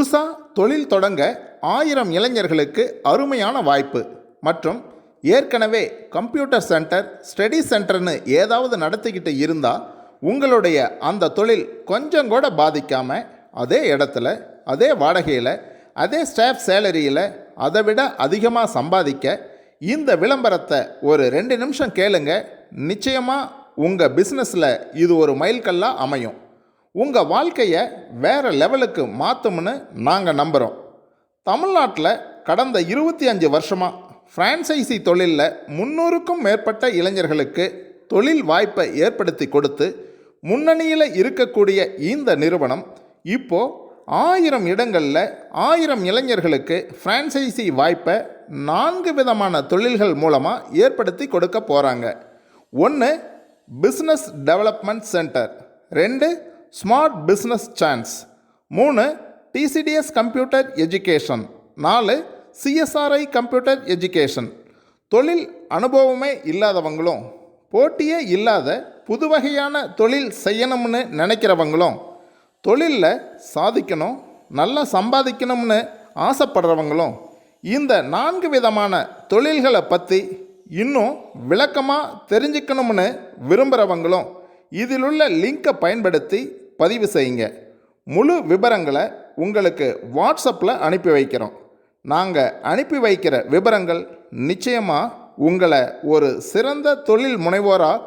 புதுசாக தொழில் தொடங்க 1000 இளைஞர்களுக்கு அருமையான வாய்ப்பு. மற்றும் ஏற்கனவே கம்ப்யூட்டர் சென்டர், ஸ்டடி சென்டர்னு ஏதாவது நடத்திக்கிட்டு இருந்தால் உங்களுடைய அந்த தொழில் கொஞ்சம் கூட பாதிக்காமல் அதே இடத்துல, அதே வாடகையில், அதே ஸ்டாஃப் சேலரியில் அதை விட அதிகமாக சம்பாதிக்க இந்த விளம்பரத்தை ஒரு 2 நிமிஷம் கேளுங்க. நிச்சயமாக உங்கள் பிஸ்னஸில் இது ஒரு மைல்கல்லாக அமையும். உங்கள் வாழ்க்கையை வேறு லெவலுக்கு மாற்றும்னு நாங்கள் நம்புகிறோம். தமிழ்நாட்டில் கடந்த 25 வருஷமாக ஃப்ரான்சைசி தொழிலில் 300க்கும் மேற்பட்ட இளைஞர்களுக்கு தொழில் வாய்ப்பை ஏற்படுத்தி கொடுத்து முன்னணியில் இருக்கக்கூடிய இந்த நிறுவனம் இப்போது 1000 இடங்களில் 1000 இளைஞர்களுக்கு ஃப்ரான்சைசி வாய்ப்பை 4 விதமான தொழில்கள் மூலமாக ஏற்படுத்தி கொடுக்க போகிறாங்க. 1 business development centre, 2 smart business chance, 3 TCDS computer education, 4 CSRI computer education. தொழில் அனுபவமே இல்லாதவங்களும், போட்டியே இல்லாத புது வகையான தொழில் செய்யணும்னு நினைக்கிறவங்களும், தொழிலில் சாதிக்கணும், நல்லா சம்பாதிக்கணும்னு ஆசைப்படுறவங்களும், இந்த 4 விதமான தொழில்களை பற்றி இன்னும் விளக்கமாக தெரிஞ்சுக்கணும்னு விரும்புகிறவங்களும் இதிலுள்ள லிங்கை பயன்படுத்தி பதிவு செய்யுங்க. முழு விவரங்களை உங்களுக்கு வாட்ஸ்அப்பில் அனுப்பி வைக்கிறோம். நாங்கள் அனுப்பி வைக்கிற விவரங்கள் நிச்சயமாக உங்களை ஒரு சிறந்த தொழில் முனைவோராக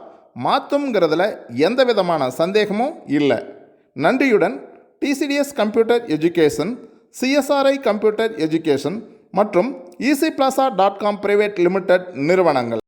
மாற்றுங்கிறதுல எந்த விதமான சந்தேகமும் இல்லை. நன்றியுடன் டிசிடிஎஸ் கம்ப்யூட்டர் எஜுகேஷன், சிஎஸ்ஆர்ஐ கம்ப்யூட்டர் எஜுகேஷன் மற்றும் easyplaza.com பிரைவேட் லிமிடெட் நிறுவனங்கள்.